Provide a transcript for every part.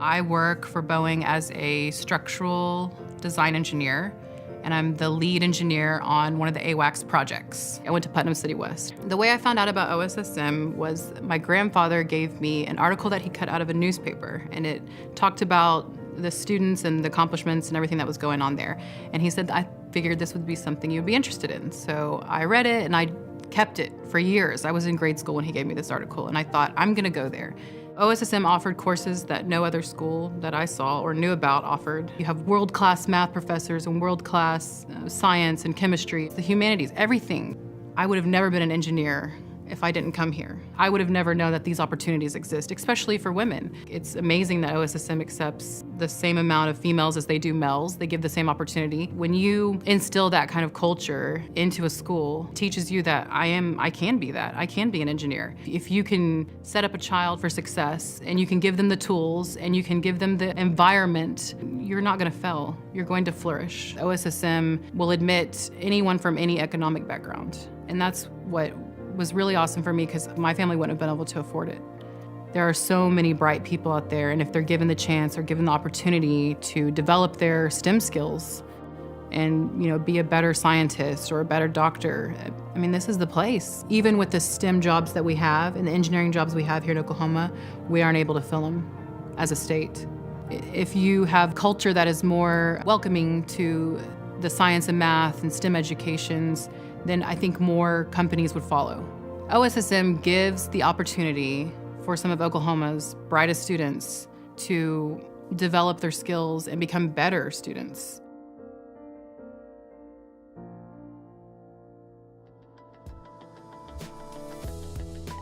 I work for Boeing as a structural design engineer, and I'm the lead engineer on one of the AWACS projects. I went to Putnam City West. The way I found out about OSSM was my grandfather gave me an article that he cut out of a newspaper, and it talked about the students and the accomplishments and everything that was going on there. And he said, I figured this would be something you'd be interested in. So I read it and I kept it for years. I was in grade school when he gave me this article, and I thought, I'm gonna go there. OSSM offered courses that no other school that I saw or knew about offered. You have world-class math professors and world-class science and chemistry, the humanities, everything. I would have never been an engineer if I didn't come here. I would have never known that these opportunities exist, especially for women. It's amazing that OSSM accepts the same amount of females as they do males. They give the same opportunity. When you instill that kind of culture into a school, it teaches you that I can be that. I can be an engineer. If you can set up a child for success and you can give them the tools and you can give them the environment, you're not gonna fail. You're going to flourish. OSSM will admit anyone from any economic background. And that's what was really awesome for me, because my family wouldn't have been able to afford it. There are so many bright people out there, and if they're given the chance or given the opportunity to develop their STEM skills and be a better scientist or a better doctor, I mean, this is the place. Even with the STEM jobs that we have and the engineering jobs we have here in Oklahoma, we aren't able to fill them as a state. If you have culture that is more welcoming to the science and math and STEM educations, then I think more companies would follow. OSSM gives the opportunity for some of Oklahoma's brightest students to develop their skills and become better students.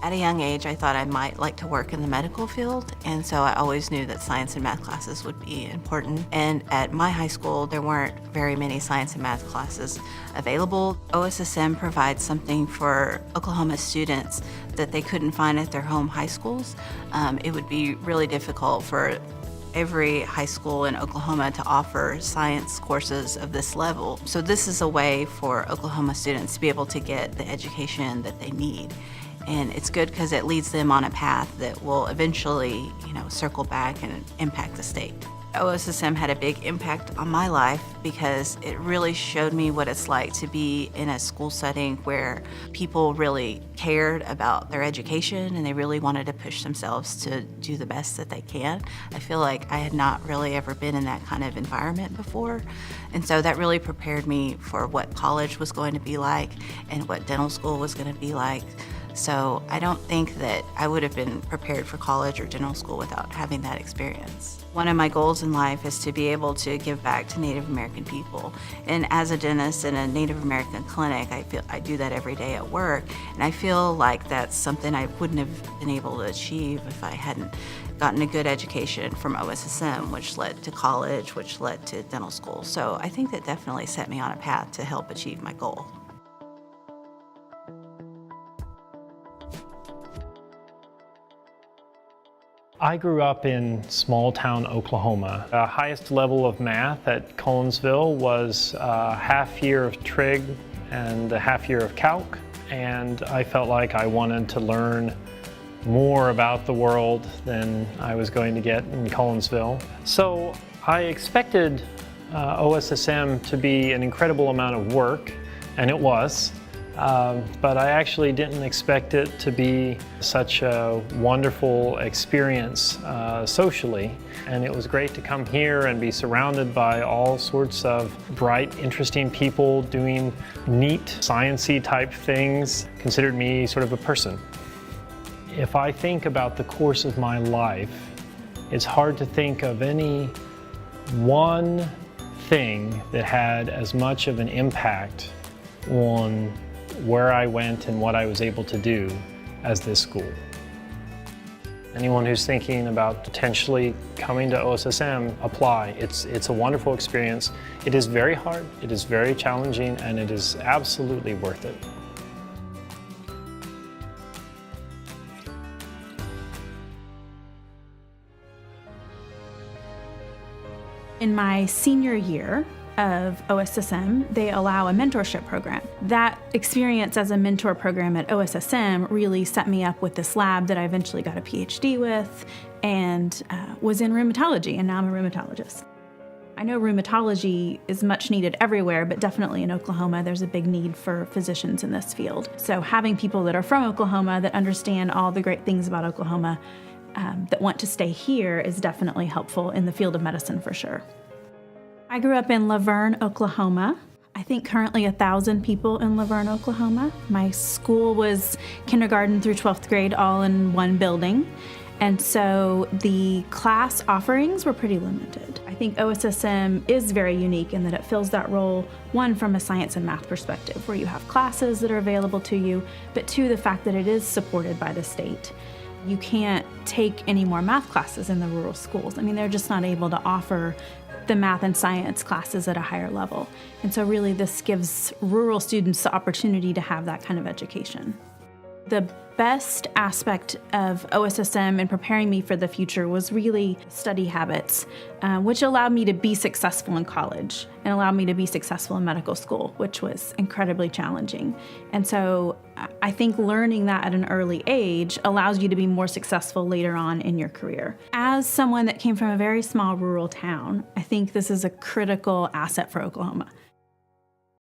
At a young age, I thought I might like to work in the medical field, and so I always knew that science and math classes would be important. And at my high school, there weren't very many science and math classes available. OSSM provides something for Oklahoma students that they couldn't find at their home high schools. It would be really difficult for every high school in Oklahoma to offer science courses of this level. So this is a way for Oklahoma students to be able to get the education that they need. And it's good because it leads them on a path that will eventually, circle back and impact the state. OSSM had a big impact on my life because it really showed me what it's like to be in a school setting where people really cared about their education and they really wanted to push themselves to do the best that they can. I feel like I had not really ever been in that kind of environment before. And so that really prepared me for what college was going to be like and what dental school was going to be like. So I don't think that I would have been prepared for college or dental school without having that experience. One of my goals in life is to be able to give back to Native American people. And as a dentist in a Native American clinic, I do that every day at work. And I feel like that's something I wouldn't have been able to achieve if I hadn't gotten a good education from OSSM, which led to college, which led to dental school. So I think that definitely set me on a path to help achieve my goal. I grew up in small-town Oklahoma. The highest level of math at Collinsville was a half year of trig and a half year of calc, and I felt like I wanted to learn more about the world than I was going to get in Collinsville. So I expected OSSM to be an incredible amount of work, and it was. But I actually didn't expect it to be such a wonderful experience socially. And it was great to come here and be surrounded by all sorts of bright, interesting people doing neat, science-y type things, considered me sort of a person. If I think about the course of my life, it's hard to think of any one thing that had as much of an impact on where I went and what I was able to do as this school. Anyone who's thinking about potentially coming to OSSM, apply. It's a wonderful experience. It is very hard, it is very challenging, and it is absolutely worth it. In my senior year, of OSSM, they allow a mentorship program. That experience as a mentor program at OSSM really set me up with this lab that I eventually got a PhD with and was in rheumatology, and now I'm a rheumatologist. I know rheumatology is much needed everywhere, but definitely in Oklahoma, there's a big need for physicians in this field. So having people that are from Oklahoma that understand all the great things about Oklahoma that want to stay here is definitely helpful in the field of medicine for sure. I grew up in Laverne, Oklahoma. I think currently 1,000 people in Laverne, Oklahoma. My school was kindergarten through 12th grade all in one building. And so the class offerings were pretty limited. I think OSSM is very unique in that it fills that role, one, from a science and math perspective, where you have classes that are available to you, but two, the fact that it is supported by the state. You can't take any more math classes in the rural schools. I mean, they're just not able to offer the math and science classes at a higher level. And so really this gives rural students the opportunity to have that kind of education. The best aspect of OSSM in preparing me for the future was really study habits, which allowed me to be successful in college and allowed me to be successful in medical school, which was incredibly challenging. And so I think learning that at an early age allows you to be more successful later on in your career. As someone that came from a very small rural town, I think this is a critical asset for Oklahoma.